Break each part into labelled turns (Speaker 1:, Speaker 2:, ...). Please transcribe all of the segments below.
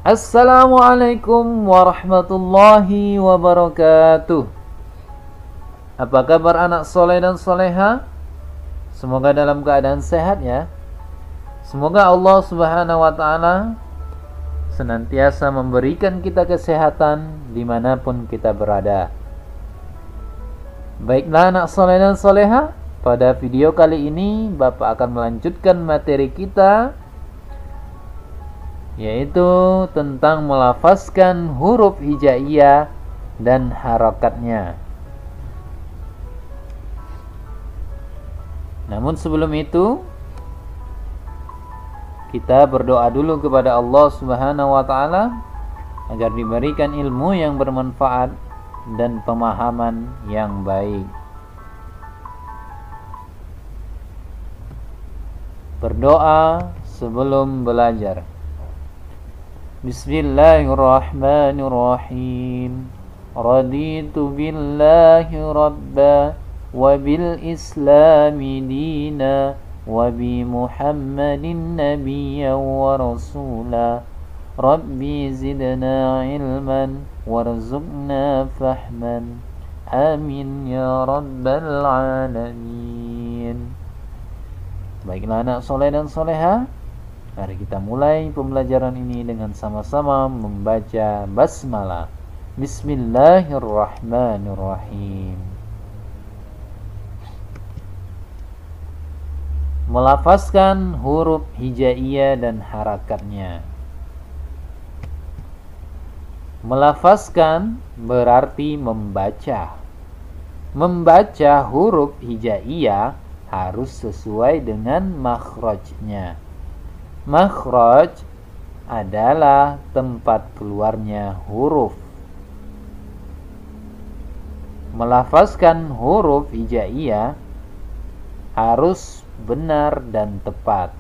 Speaker 1: Assalamualaikum warahmatullahi wabarakatuh. Apa kabar anak soleh dan soleha? Semoga dalam keadaan sehat ya. Semoga Allah subhanahu wa ta'ala senantiasa memberikan kita kesehatan dimanapun kita berada. Baiklah anak soleh dan soleha, pada video kali ini Bapak akan melanjutkan materi kita, yaitu tentang melafazkan huruf hijaiyah dan harakatnya. Namun sebelum itu, kita berdoa dulu kepada Allah Subhanahu wa ta'ala agar diberikan ilmu yang bermanfaat dan pemahaman yang baik. Berdoa sebelum belajar. Bismillahirrahmanirrahim. Raditu billahi rabba wa bil islami dina wa bi muhammadin nabiyyan wa rasula. Rabbi zidna ilman warzuqna fahman. Amin ya rabbal alamin. Baiklah anak soleh dan soleha, mari kita mulai pembelajaran ini dengan sama-sama membaca basmalah. Bismillahirrahmanirrahim. Melafazkan huruf hijaiyah dan harakatnya. Melafazkan berarti membaca. Membaca huruf hijaiyah harus sesuai dengan makhrajnya. Makhraj adalah tempat keluarnya huruf. Melafazkan huruf hijaiyah harus benar dan tepat.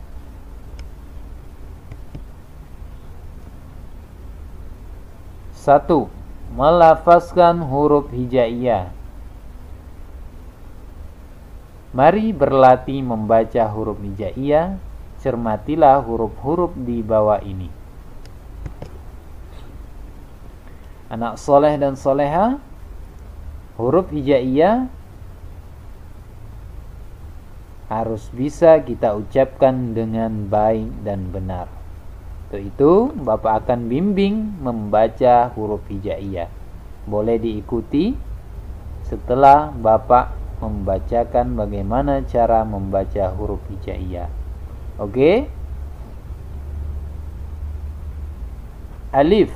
Speaker 1: Satu, melafazkan huruf hijaiyah. Mari berlatih membaca huruf hijaiyah. Cermatilah huruf-huruf di bawah ini. Anak soleh dan soleha, huruf hijaiyah harus bisa kita ucapkan dengan baik dan benar. Untuk itu, Bapak akan bimbing membaca huruf hijaiyah. Boleh diikuti setelah Bapak membacakan bagaimana cara membaca huruf hijaiyah. Oke? Alif,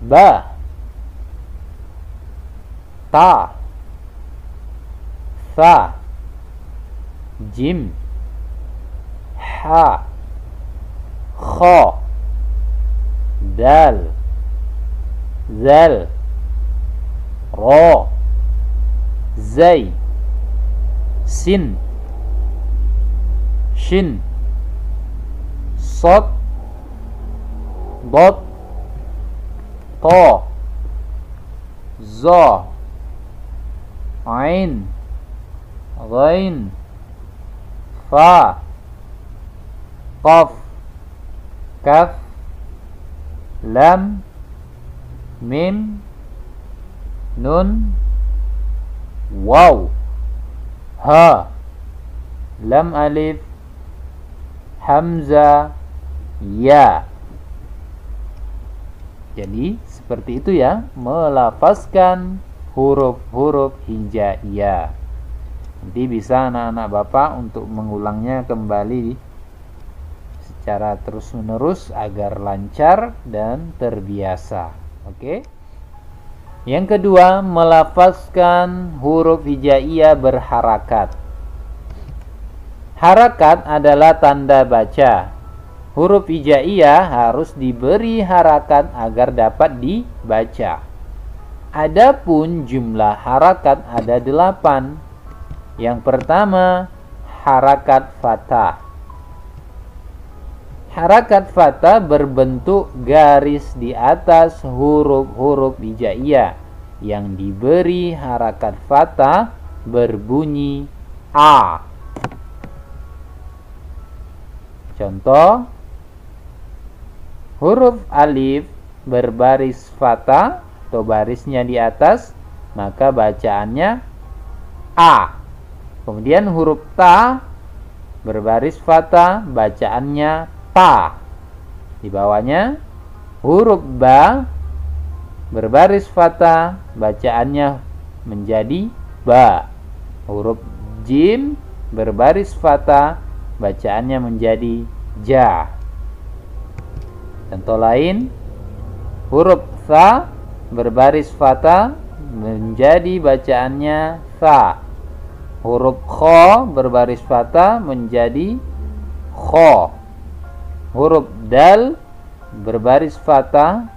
Speaker 1: ba, ta, fa, jim, ha, kha, dal, zal, ra, zai, sin, shin, sad, dad, ta, za, ain, ghain, fa, qaf, kaf, lam, mim, nun, waw, ha, lam alif, hamzah, ya. Jadi seperti itu ya, melafazkan huruf-huruf hijaiyah. Nanti bisa anak-anak Bapak untuk mengulangnya kembali secara terus-menerus agar lancar dan terbiasa. Oke? Yang kedua, melafazkan huruf hijaiyah berharakat. Harakat adalah tanda baca. Huruf hijaiyah harus diberi harakat agar dapat dibaca. Adapun jumlah harakat ada 8. Yang pertama, harakat fathah. Harakat fathah berbentuk garis di atas huruf-huruf hijaiyah. Yang diberi harakat fathah berbunyi A. Contoh, huruf alif berbaris fathah atau barisnya di atas, maka bacaannya A. Kemudian huruf ta berbaris fathah, bacaannya ta. Di bawahnya huruf ba berbaris fathah, bacaannya menjadi ba. Huruf jim berbaris fathah, bacaannya menjadi ja. Contoh lain, huruf tha berbaris fathah menjadi bacaannya tha. Huruf kho berbaris fathah menjadi kho. Huruf dal berbaris fathah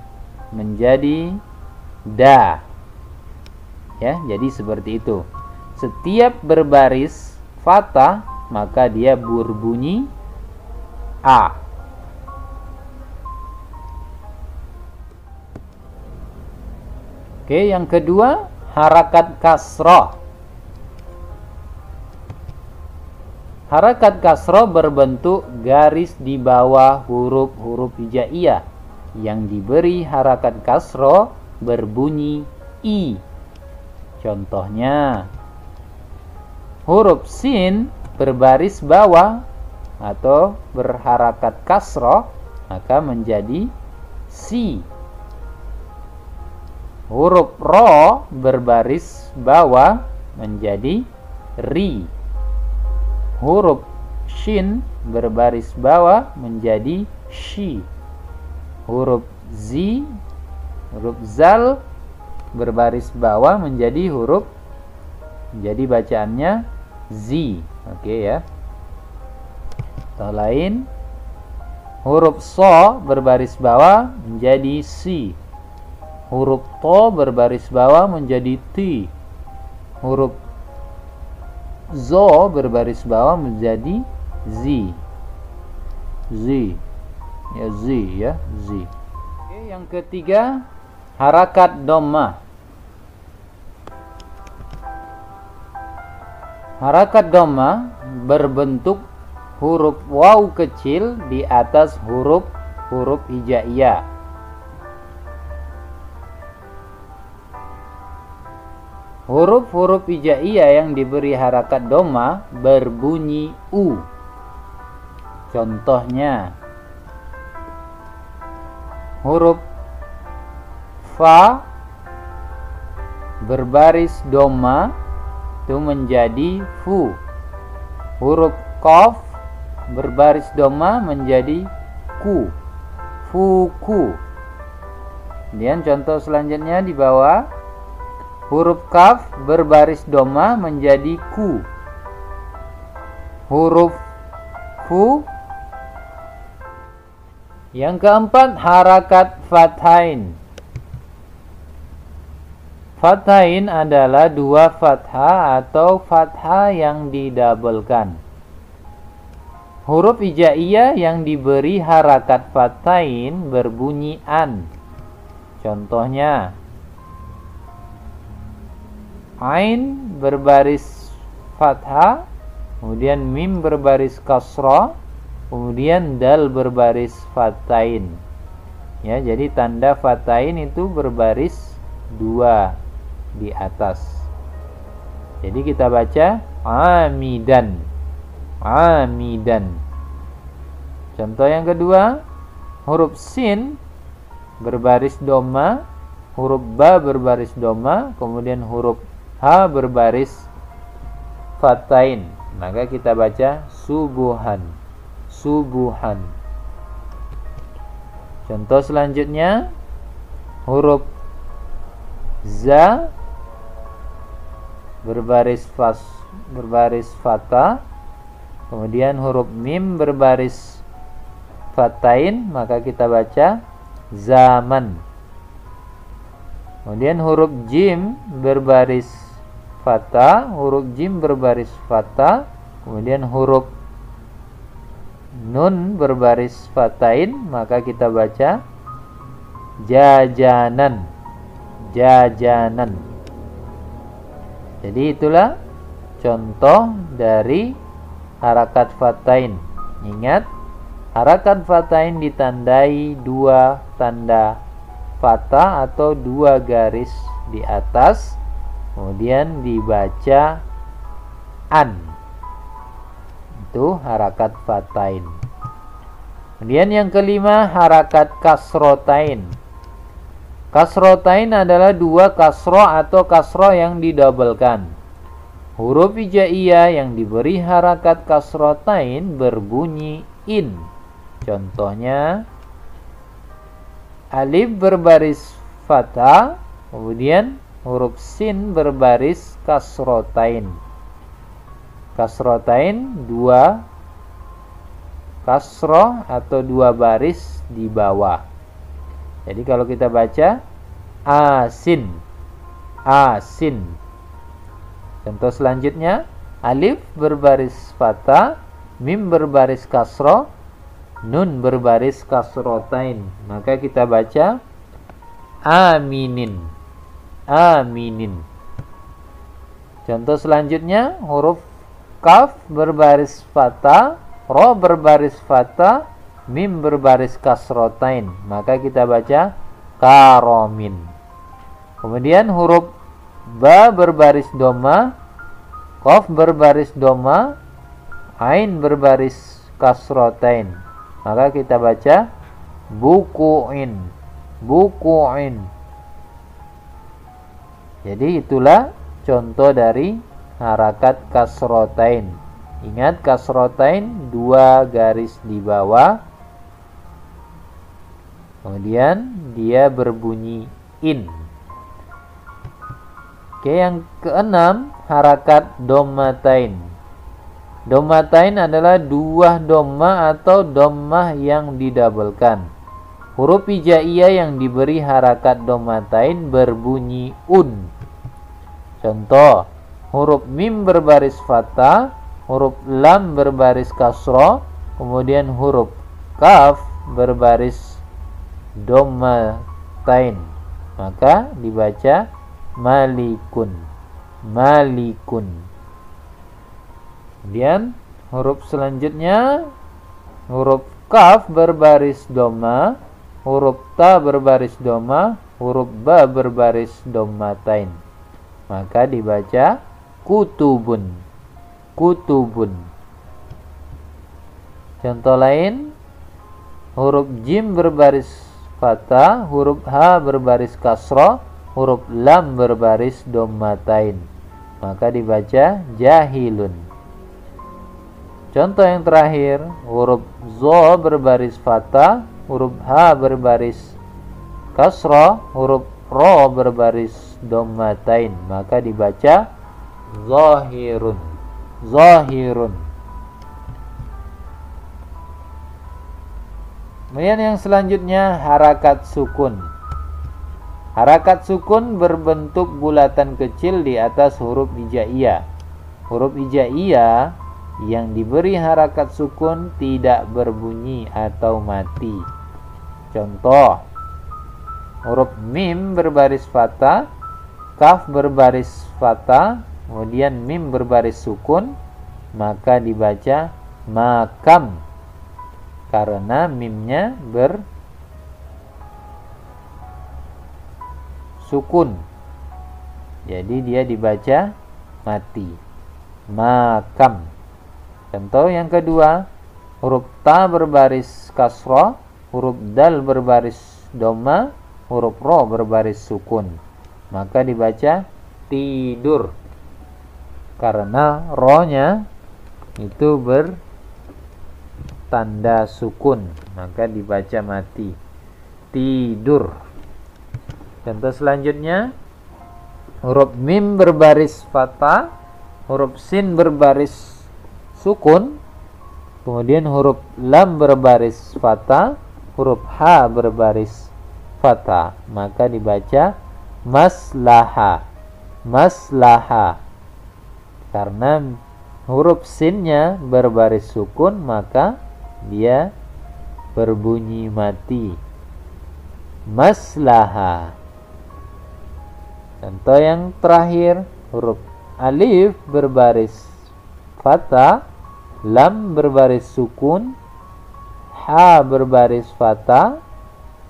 Speaker 1: menjadi da. Ya, jadi seperti itu. Setiap berbaris fathah maka dia berbunyi A. Oke, yang kedua, harakat kasroh. Harakat kasroh berbentuk garis di bawah huruf-huruf hijaiyah yang diberi harakat kasroh berbunyi I. Contohnya, huruf sin berbaris bawah atau berharakat kasroh maka menjadi si. Huruf ro berbaris bawah menjadi ri. Huruf shin berbaris bawah menjadi shi. Huruf zal berbaris bawah menjadi huruf, jadi bacaannya zi. Oke ya. Contoh lain, huruf so berbaris bawah menjadi si. Huruf to berbaris bawah menjadi ti. Huruf zo berbaris bawah menjadi zi. Ya, zi. Oke, yang ketiga, harakat dhammah. Harakat dhammah berbentuk huruf waw kecil di atas huruf hijaiyah. Huruf-huruf hijaiyah yang diberi harakat dhammah berbunyi U. Contohnya, huruf fa berbaris dhammah itu menjadi fu. Huruf qaf berbaris dhammah menjadi ku. Fuku. Kemudian contoh selanjutnya di bawah, huruf kaf berbaris dhammah menjadi ku. Huruf fu. Yang keempat, harakat fathain. Fathain adalah dua fathah atau fathah yang didabelkan. Huruf hijaiyah yang diberi harakat fathain berbunyi an. Contohnya, ain berbaris fathah, kemudian mim berbaris kasrah, kemudian dal berbaris fathain. Ya, jadi tanda fathain itu berbaris dua di atas. Jadi kita baca amidan. Contoh yang kedua, huruf sin berbaris dhammah, huruf ba berbaris dhammah, kemudian huruf ha berbaris fathain. Maka kita baca subuhan. Contoh selanjutnya, huruf za berbaris fathah, kemudian huruf mim berbaris fathain, maka kita baca zaman. Kemudian huruf jim berbaris fathah, huruf jim berbaris fathah, kemudian huruf nun berbaris fathain, maka kita baca jajanan. Jadi itulah contoh dari harakat fathain. Ingat, Harakat fatain ditandai dua tanda fathah atau dua garis di atas, kemudian dibaca an. Itu harakat fatain. Kemudian yang kelima, harakat kasrotain. Kasrotain adalah dua kasro atau kasro yang didobelkan. Huruf hijaiyah yang diberi harakat kasrotain berbunyi in. Contohnya, alif berbaris fathah, kemudian huruf sin berbaris kasrotain. Kasrotain dua kasroh atau dua baris di bawah. Jadi kalau kita baca asin, asin. Contoh selanjutnya, alif berbaris fathah, mim berbaris kasroh, nun berbaris kasrotain. Maka kita baca aminin, aminin. Contoh selanjutnya, huruf kaf berbaris fathah, ro berbaris fathah, mim berbaris kasrotain. Maka kita baca karomin. Kemudian huruf ba berbaris doma, qaf berbaris doma, ain berbaris kasrotain. Maka kita baca bukuin, bukuin. Jadi itulah contoh dari harakat kasrotain. Ingat, kasrotain dua garis di bawah, kemudian dia berbunyi in. Oke, yang keenam, harakat dommatain. Dommatain adalah dua domma atau dommah yang didabelkan. Huruf hijaiyah yang diberi harakat dommatain berbunyi un. Contoh, huruf mim berbaris fathah, huruf lam berbaris kasroh, kemudian huruf kaf berbaris dommatain. Maka dibaca malikun, malikun. Kemudian huruf selanjutnya, huruf kaf berbaris doma, huruf ta berbaris doma, huruf ba berbaris dommatain. Maka dibaca kutubun, kutubun. Contoh lain, huruf jim berbaris fathah, huruf ha berbaris kasroh, huruf lam berbaris dommatain. Maka dibaca jahilun. Contoh yang terakhir, huruf zo berbaris fathah, huruf ha berbaris kasroh, huruf ro berbaris dommatain. Maka dibaca zahirun, zahirun. Kemudian yang selanjutnya, harakat sukun. Harakat sukun berbentuk bulatan kecil di atas huruf hijaiyah. Huruf hijaiyah yang diberi harakat sukun tidak berbunyi atau mati. Contoh, huruf mim berbaris fathah, kaf berbaris fathah, kemudian mim berbaris sukun, maka dibaca makam karena mimnya bersukun. Jadi dia dibaca mati. Makam. Contoh yang kedua, huruf ta berbaris kasroh, huruf dal berbaris doma, huruf ro berbaris sukun. Maka dibaca tidur karena ro-nya itu bertanda sukun, maka dibaca mati. Tidur. Contoh selanjutnya, huruf mim berbaris fathah, huruf sin berbaris sukun, kemudian huruf lam berbaris fathah, huruf ha berbaris fathah, maka dibaca maslaha, maslaha. Karena huruf sinnya berbaris sukun, maka dia berbunyi mati. Maslaha. Contoh yang terakhir, huruf alif berbaris fathah, lam berbaris sukun, ha berbaris fathah,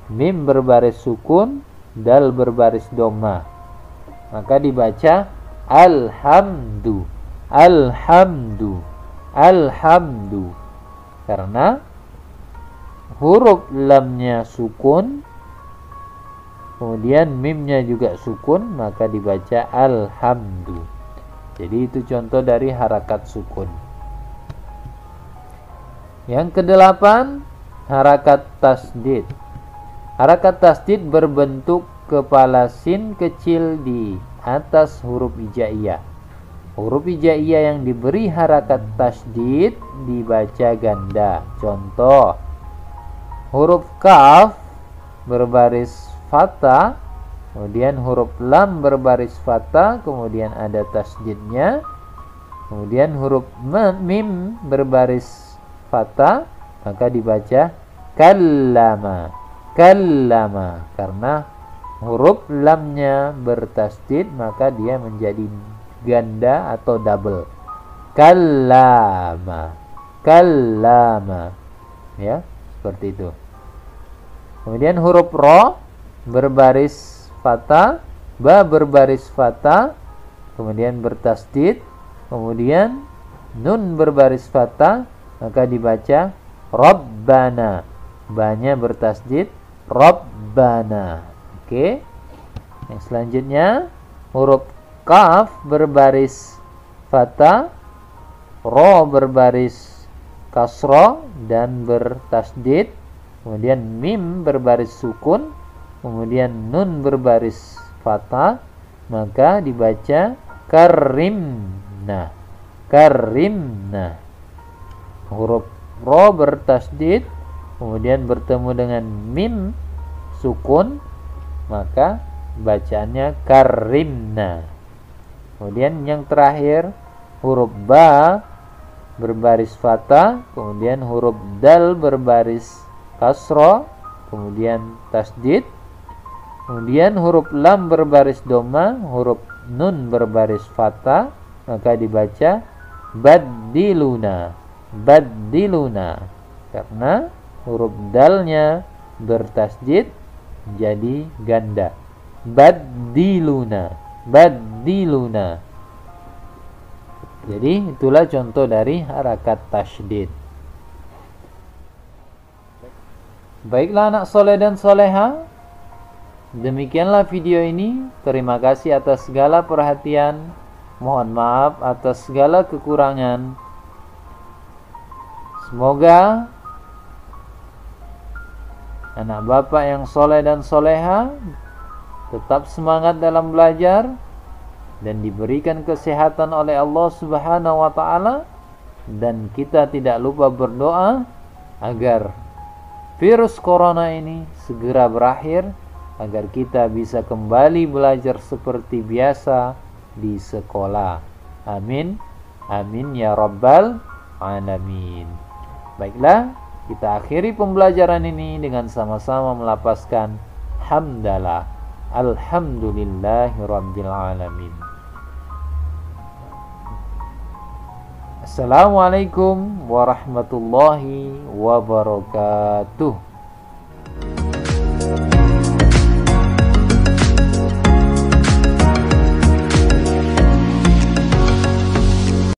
Speaker 1: mim berbaris sukun, dal berbaris dhamma. Maka dibaca alhamdu, alhamdu, alhamdu. Karena huruf lamnya sukun, kemudian mimnya juga sukun, maka dibaca alhamdu. Jadi itu contoh dari harakat sukun. Yang kedelapan, harakat tasdid. Harakat tasdid berbentuk kepala sin kecil di atas huruf hijaiyah. Huruf hijaiyah yang diberi harakat tasdid dibaca ganda. Contoh, huruf kaf berbaris fathah, kemudian huruf lam berbaris fathah, kemudian ada tasdidnya, kemudian huruf mim berbaris fathah, maka dibaca kallama, kallama. Karena huruf lamnya bertasdid, maka dia menjadi ganda atau double. Kallama, kallama. Ya, seperti itu. Kemudian huruf ro berbaris fathah, ba berbaris fathah, kemudian bertasdid, kemudian nun berbaris fathah, maka dibaca Rabbana. Ba-nya bertasdid, Rabbana. Oke. Yang selanjutnya, huruf kaf berbaris fathah, ro berbaris kasro dan bertasdid, kemudian mim berbaris sukun, kemudian nun berbaris fathah, maka dibaca karimna, karimna. Huruf ro bertasdid, kemudian bertemu dengan mim sukun, maka bacaannya karimna. Kemudian yang terakhir, huruf ba berbaris fathah, kemudian huruf dal berbaris kasro, kemudian tasdid, kemudian huruf lam berbaris dhamma, huruf nun berbaris fathah, maka dibaca baddiluna, baddiluna. Karena huruf dalnya bertasdid jadi ganda. Baddiluna, baddiluna. Jadi itulah contoh dari harakat tasydid. Baiklah anak soleh dan soleha, demikianlah video ini. Terima kasih atas segala perhatian. Mohon maaf atas segala kekurangan. Semoga anak bapak yang soleh dan soleha tetap semangat dalam belajar dan diberikan kesehatan oleh Allah Subhanahu wa taala, dan kita tidak lupa berdoa agar virus corona ini segera berakhir, agar kita bisa kembali belajar seperti biasa di sekolah. Amin, amin ya rabbal alamin. Baiklah, kita akhiri pembelajaran ini dengan sama-sama melapaskan hamdalah, alhamdulillahi rabbil alamin. Assalamualaikum warahmatullahi wabarakatuh.